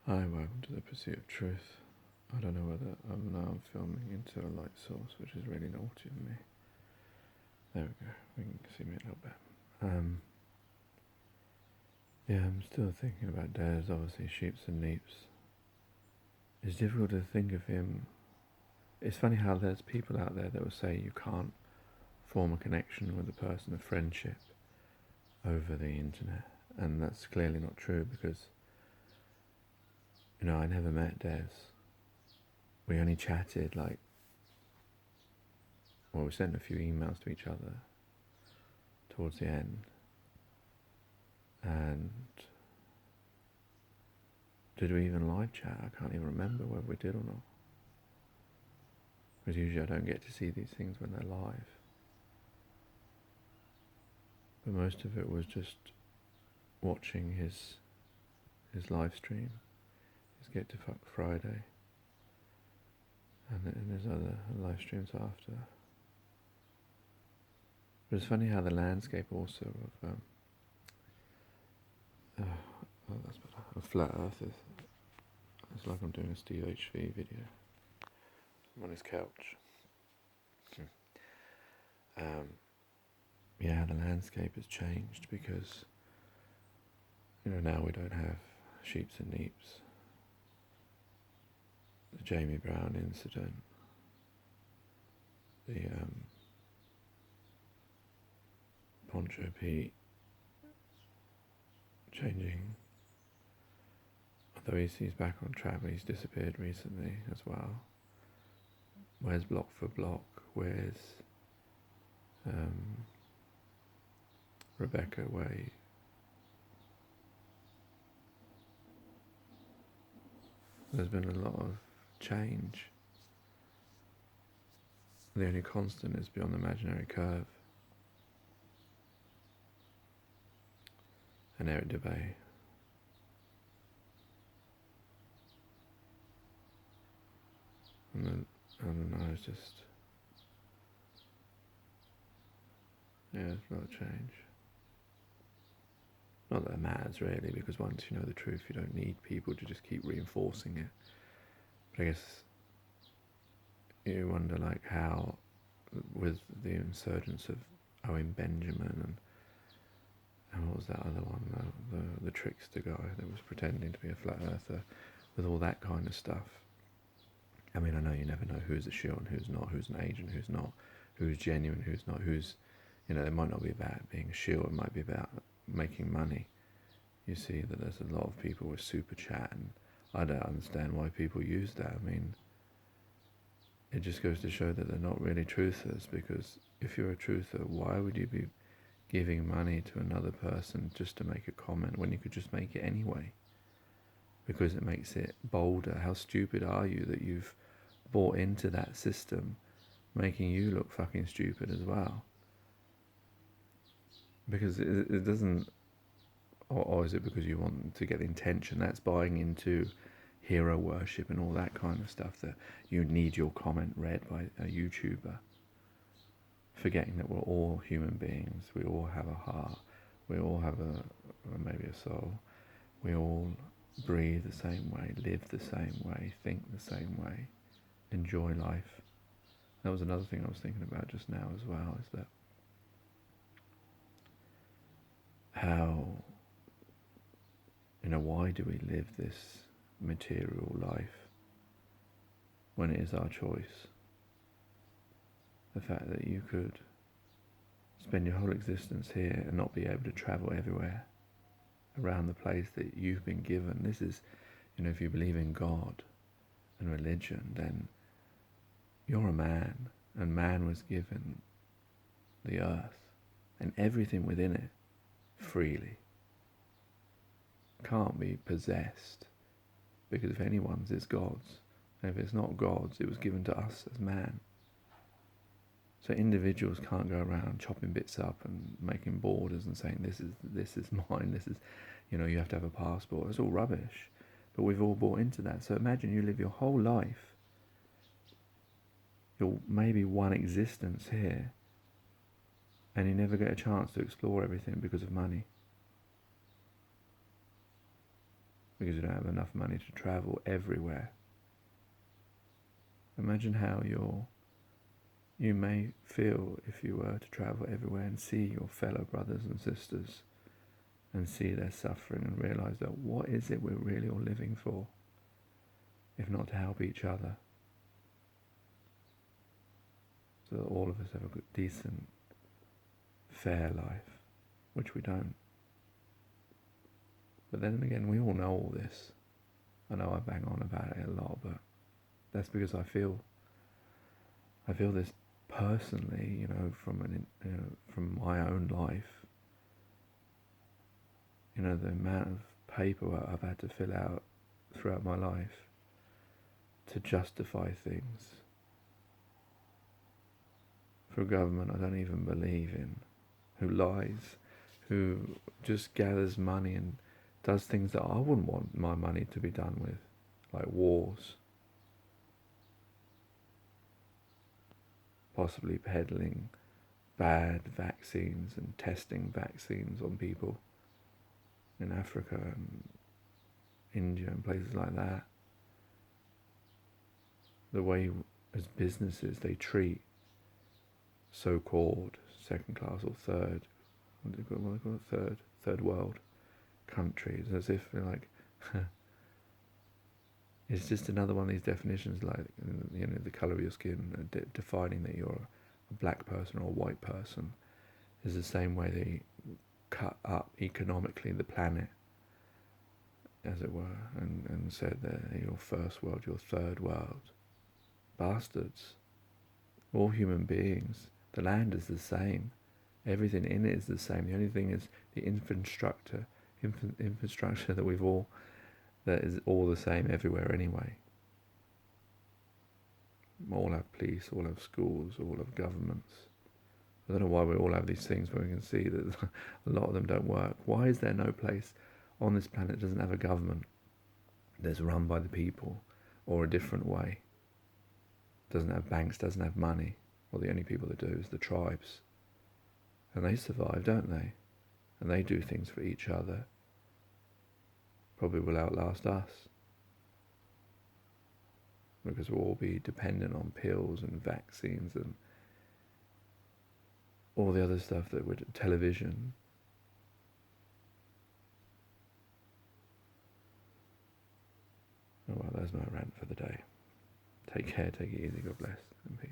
Hi, welcome to the pursuit of truth. I don't know whether I'm filming into a light source, which is really naughty of me. There we go. We can see me a little bit. Yeah, I'm still thinking about Des. Obviously, sheeps and neeps. It's difficult to think of him. It's funny how there's people out there that will say you can't form a connection with a person, a friendship, over the internet, and that's clearly not true because, I never met Des. We only chatted we sent a few emails to each other towards the end, and did we even live chat? I can't even remember whether we did or not, because usually I don't get to see these things when they're live, but most of it was just watching his live stream, his Get to Fuck Friday, and his other live streams after. But it's funny how the landscape also of that's better. A flat Earth is. It's like I'm doing a Steve HV video. I'm on his couch. Yeah, the landscape has changed because now we don't have sheeps and neeps. The Jamie Brown incident, the Poncho Pete changing. Although he's back on track, but he's disappeared recently as well. Where's Block for Block? Where's Rebecca Way? There's been a lot of change. The only constant is beyond the imaginary curve. And Eric DeBay. And then, I don't know, it's just, it's a lot of change. Not that it matters really, because once you know the truth, you don't need people to just keep reinforcing it. But I guess you wonder how, with the insurgence of Owen Benjamin and what was that other one, the trickster guy that was pretending to be a flat earther, with all that kind of stuff. I mean, I know you never know who's a shill and who's not, who's an agent, who's not, who's genuine, who's not, who's, it might not be about being a shill, it might be about making money. You see that there's a lot of people with superchat, and I don't understand why people use that. I mean, it just goes to show that they're not really truthers, because if you're a truther, why would you be giving money to another person just to make a comment when you could just make it anyway? Because it makes it bolder. How stupid are you that you've bought into that system, making you look fucking stupid as well? Because it doesn't, or is it because you want to get the intention? That's buying into hero worship and all that kind of stuff, that you need your comment read by a YouTuber, forgetting that we're all human beings. We all have a heart, we all have maybe a soul, we all breathe the same way, live the same way, think the same way, enjoy life. That was another thing I was thinking about just now as well, is that how, why do we live this material life when it is our choice? The fact that you could spend your whole existence here and not be able to travel everywhere around the place that you've been given. This is, if you believe in God and religion, then you're a man, and man was given the earth and everything within it freely. Can't be possessed, because if anyone's, it's God's, and if it's not God's, it was given to us as man. So individuals can't go around chopping bits up and making borders and saying this is mine, this is, you have to have a passport. It's all rubbish, but we've all bought into that. So imagine you live your whole life, your maybe one existence here, and you never get a chance to explore everything because of money. because you don't have enough money to travel everywhere. Imagine how you may feel if you were to travel everywhere and see your fellow brothers and sisters and see their suffering and realise that what is it we're really all living for, if not to help each other, so that all of us have a good, decent, fair life, which we don't. But then again, we all know all this. I know I bang on about it a lot, but that's because I feel this personally, from my own life. The amount of paperwork I've had to fill out throughout my life to justify things for a government I don't even believe in, who lies, who just gathers money and does things that I wouldn't want my money to be done with, like wars, possibly peddling bad vaccines and testing vaccines on people in Africa and India and places like that. The way as businesses they treat so-called second class or what do they call it, third world countries, as if they're like it's just another one of these definitions, like the colour of your skin, defining that you're a black person or a white person, is the same way they cut up economically the planet, as it were, and said that your first world, your third world. Bastards. All human beings. The land is the same. Everything in it is the same. The only thing is the infrastructure that is all the same everywhere anyway. All have police, all have schools, all have governments. I don't know why we all have these things where we can see that a lot of them don't work. Why is there no place on this planet that doesn't have a government that's run by the people, or a different way? Doesn't have banks, doesn't have money. Well, the only people that do is the tribes. And they survive, don't they? And they do things for each other. Probably will outlast us. Because we'll all be dependent on pills and vaccines and all the other stuff that would, television. Oh well, there's my rant for the day. Take care, take it easy, God bless, and peace.